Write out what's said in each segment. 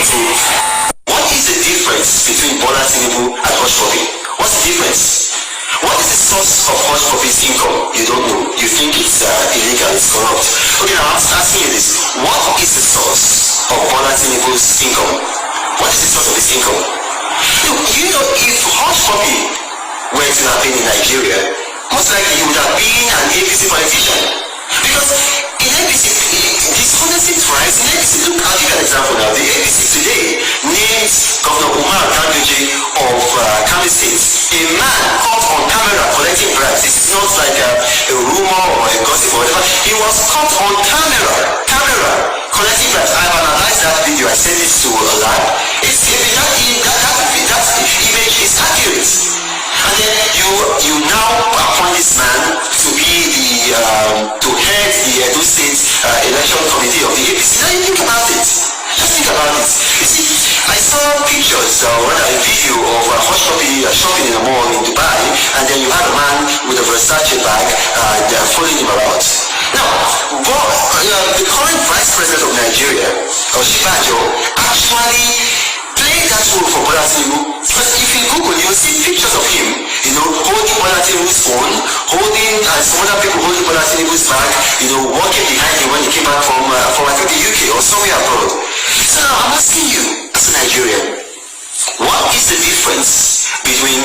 to what is the difference between Bola Tinubu and hush puppy? What's the difference? What is the source of hush puppy's income? You don't know. You think it's illegal, it's corrupt. Okay, now I'm asking you this. What is the source of Bola Tinubu's income? What is the source of his income? You know, if hush puppy were to have been in Nigeria, most likely he would have been an APC politician. Because in APC, dishonesty thrives in APC. Look, I'll give you an example now. The APC today names Governor Umar Ganduje of Kano State a man caught on camera collecting bribes. This is not like a rumor or a gossip or whatever. He was caught on camera collecting bribes. I've analyzed that video. I sent it to a lab. That image is accurate. And then you now appoint this man to be to head the Edo State Election Committee of the APC. Now you think about it. Just think about it. You see, I saw pictures or rather a video of hush puppy shopping in a mall in Dubai, and then you had a man with a Versace bag following him around. Now, the current Vice President of Nigeria, Oshibajo, actually playing that role for Bola Tinubu. Because if you Google, you'll see pictures of him, holding Bola Tinubu's phone, and some other people holding Bola Tinubu's bag, walking behind him when he came back from I think the UK or somewhere abroad. So now I'm asking you, as a Nigerian, what is the difference between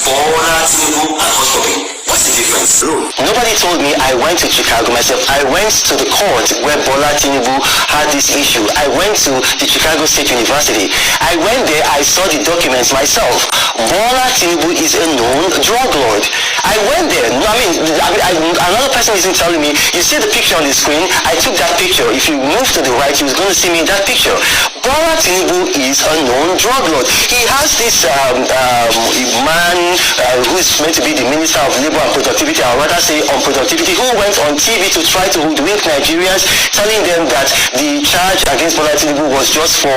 Bola Tinubu and hush puppy? What's the difference? Nobody told me I went to Chicago myself. I went to the court where Bola Tinubu had this issue. I went to the Chicago State University. I went there, I saw the documents myself. Bola Tinubu is a known drug lord. I went there. Another person isn't telling me. You see the picture on the screen? I took that picture. If you move to the right, you're going to see me in that picture. Bola Tinubu is a known drug lord. He has this man who is meant to be the Minister of Labor and Productivity, or rather say on productivity, who went on TV to try to hoodwink Nigerians, telling them that the charge against Bola Tinubu was just for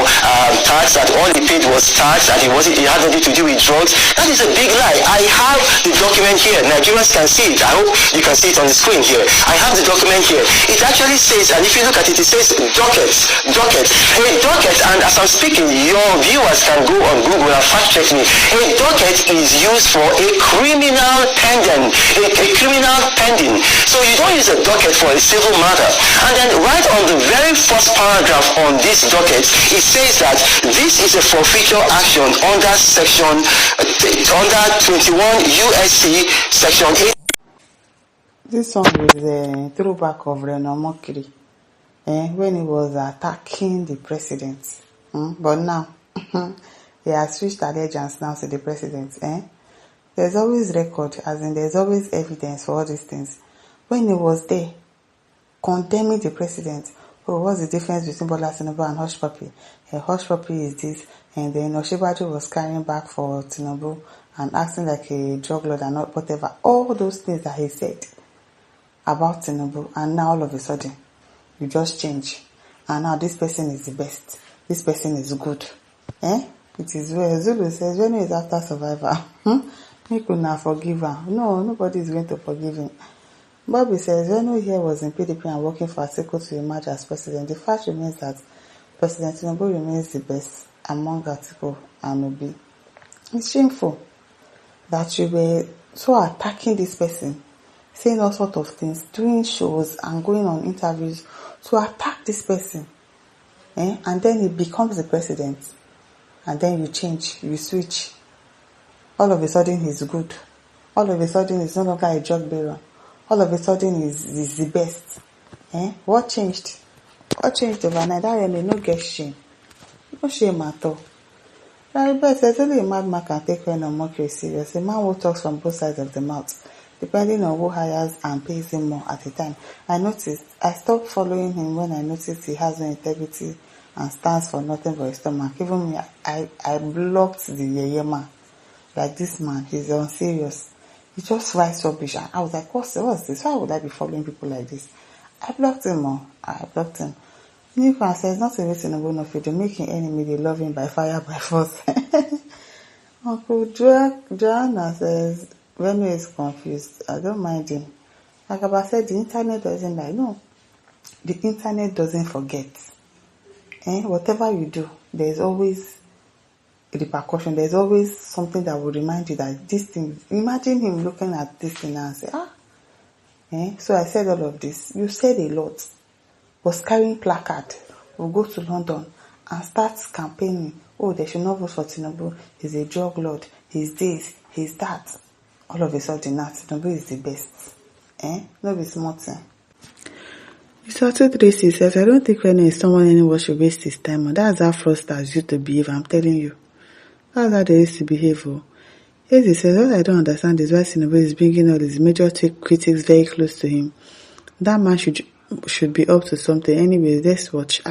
tax, that all he paid was tax, that it had nothing to do with drugs. That is a big lie. I have the document here. Nigerians can see it. I hope you can see it on the screen here. I have the document here. It actually says, and if you look at it, it says docket. A docket, and as I'm speaking, your viewers can go on Google and fact check me. A docket is used for a criminal pending. A criminal pending. So you don't use a docket for a civil matter. And then right on the very first paragraph on this docket, it says that this is a forfeiture action under section under 21 USC section 8. This song is a throwback of Reno when he was attacking the president. But now he has switched allegiance now to the president. There's always record, as in there's always evidence for all these things. When he was there condemning the president, what's the difference between Bola Tinubu and hush puppy? Hush puppy is this, and then Oshibajo was carrying back for Tinubu and acting like a drug lord and not whatever. All those things that he said about Tinubu, and now all of a sudden you just change, and now this person is the best, this person is good. It is where Zulu says when he is after survivor, he could not forgive her. No, nobody is going to forgive him. Bobby says when he was in PDP and working for Atiku to emerge as president, the fact remains that President Tinubu remains the best among Atiku and Obi. It's shameful that you were so attacking this person, saying all sorts of things, doing shows and going on interviews to attack this person. And then he becomes the president. And then you change, you switch. All of a sudden he's good. All of a sudden he's no longer a drug bearer. All of a sudden he's the best. What changed? What changed overnight? That really no get shame. No shame at all. But there's only a madman can take Reno mockery serious. A man who talks from both sides of the mouth, depending on who hires and pays him more at the time. I stopped following him when I noticed he has no integrity and stands for nothing but his stomach. Even me, I blocked the yeye man. Like this man, he's unserious. He just writes rubbish. I was like, what's this? Why would I be following people like this? I blocked him. Nico says, not a reasonable enough. If they make an enemy, they love him by fire, by force. Uncle Joanna says, Reno is confused. I don't mind him. Like I said, the internet doesn't lie. No, the internet doesn't forget. whatever you do, there's always repercussion. There's always something that will remind you that this thing, imagine him looking at this thing and say, so I said all of this. You said a lot. Was carrying placard. We'll go to London and start campaigning. Oh, they should not vote for Tinubu. He's a drug lord. He's this. He's that. All of a sudden now, Tinubu is the best. No be small thing. Mr. 236 says, I don't think Reno is someone anyone should waste his time on. That's how fraudsters used to behave, I'm telling you. That's how they used to behave. He says, what I don't understand is why Tinubu is bringing all his major critics very close to him. That man should be up to something. Anyways, let's watch.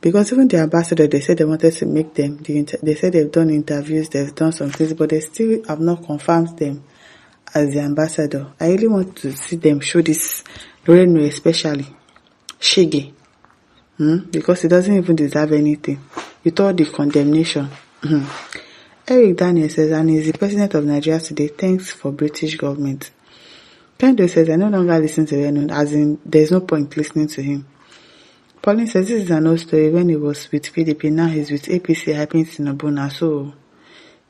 Because even the ambassador, they said they wanted to make them. They said they've done interviews, they've done some things, but they still have not confirmed them as the ambassador. I really want to see them show this Reno, especially Shege, because he doesn't even deserve anything. With all the condemnation. Eric Daniel says, and he's the president of Nigeria today. Thanks for British government. Kendo says, I no longer listen to Reno, as in there's no point listening to him. Pauline says, this is an old story. When he was with PDP, now he's with APC, hyping Tinubu now, so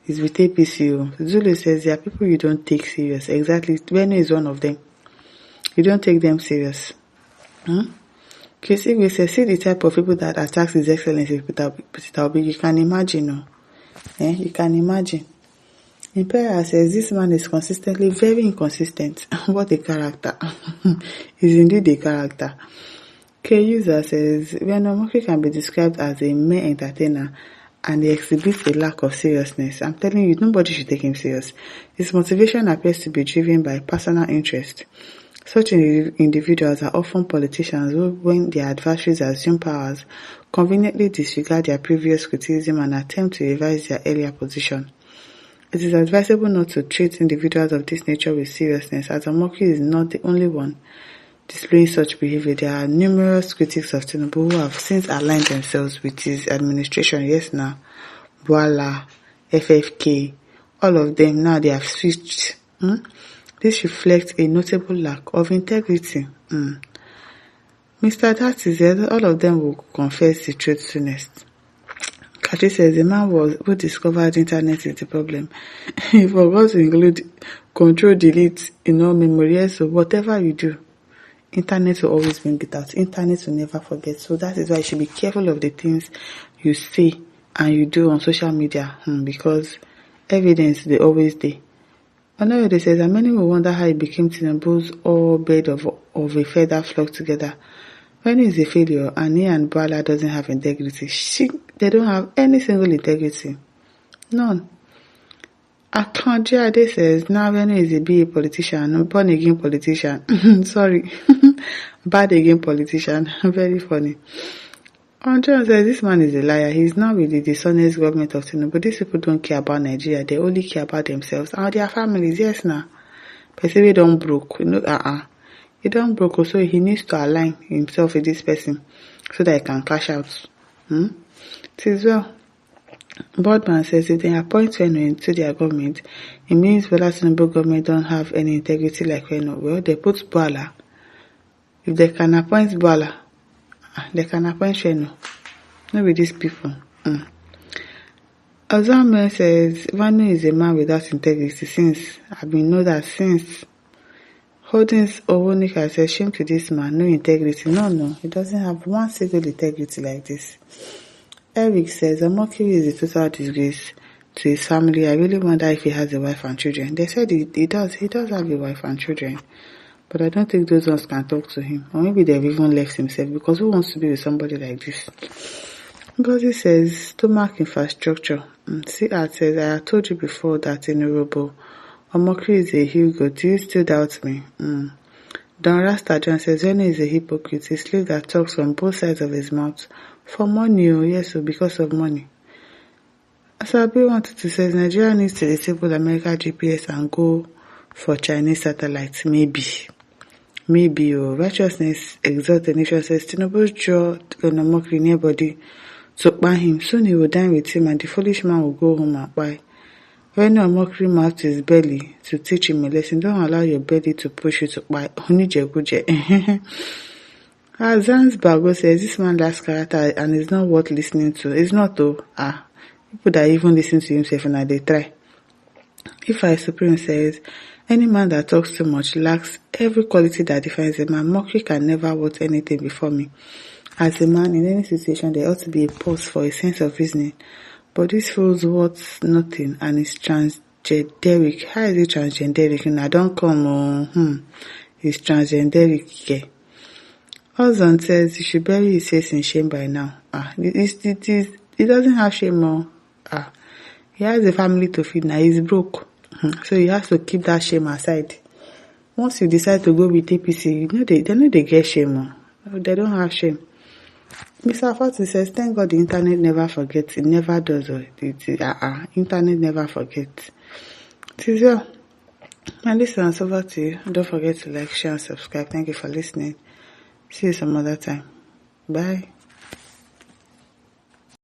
he's with APC. Zulu says, there are people you don't take serious. Exactly. Reno is one of them. You don't take them serious. Chris Igwe says, see the type of people that attacks His Excellency Peter Obi. You can imagine, you can imagine. Imperial says, this man is consistently very inconsistent. What a character. He's indeed a character. K-User says, Reno Monkey can be described as a mere entertainer and he exhibits a lack of seriousness. I'm telling you, nobody should take him serious. His motivation appears to be driven by personal interest. Such individuals are often politicians who, when their adversaries assume powers, conveniently disregard their previous criticism and attempt to revise their earlier position. It is advisable not to treat individuals of this nature with seriousness, as Amoki is not the only one displaying such behavior. There are numerous critics of Tinubu who have since aligned themselves with his administration. Yes, now, Boala, FFK, all of them, now they have switched. This reflects a notable lack of integrity. Mr. Tati says all of them will confess the truth soonest. Kachi says the man who discovered the internet is the problem. He forgot to include control delete in all memory. So whatever you do, internet will always bring it out. Internet will never forget. So that is why you should be careful of the things you say and you do on social media, because evidence they always there. Another says that many will wonder how it became Tinubu's all bed of a feather flock together. When he is a failure and he and Bala doesn't have integrity, they don't have any single integrity. None. Akanji Ade says, now Reno is a BA politician, born again politician. Sorry. Bad again politician. Very funny. John says, this man is a liar. He's now with the dishonest government of Tinubu. These people don't care about Nigeria. They only care about themselves and their families. Yes, now. But say we don't broke. He don't broke, so he needs to align himself with this person so that he can cash out. It is well. Boardman says if they appoint Reno into their government, it means Bola Tinubu government don't have any integrity like Reno. Well, they put Bola. If they can appoint Bola, they can appoint Reno. Not with these people. Ozame says Reno is a man without integrity since Holdings Owonika says, shame to this man, no integrity. No, he doesn't have one single integrity like this. Eric says, Amoki is a total disgrace to his family. I really wonder if he has a wife and children. They said he does have a wife and children. But I don't think those ones can talk to him. Or maybe they've even left himself, because who wants to be with somebody like this? Ngozi says, stomach infrastructure. Siat says, I have told you before that in Urobo, Amoki is a Hugo. Do you still doubt me? Don Rasta John says, Reno is a hypocrite. He slave that talks from both sides of his mouth. For money, yes, because of money. Asabi wanted to say, Nigeria needs to disable America GPS and go for Chinese satellites. Maybe, righteousness exalt the nation says, Tinubu draw Amoki nearbody to buy him. Soon he will dine with him and the foolish man will go home and buy. When Amoki mouthed his belly to teach him a lesson, don't allow your belly to push you to buy. Zanzibar says this man lacks character and is not worth listening to. It's not though. People that even listen to himself and they try. If I Supreme says, any man that talks too much lacks every quality that defines a man. Mockery can never worth anything before me. As a man, in any situation, there ought to be a pause for a sense of reasoning. But this fool's worth nothing and is transgenderic. How is it transgenderic? I don't come. It's transgenderic. Yeah. Husband says you should bury his face in shame by now. He doesn't have shame. He has a family to feed now. He's broke. So he has to keep that shame aside. Once you decide to go with APC, they get shame. They don't have shame. Mr. Forty says, thank God the internet never forgets. It never does. Internet never forgets. It is well. My listeners, over to you. Don't forget to like, share, and subscribe. Thank you for listening. See you some other time. Bye.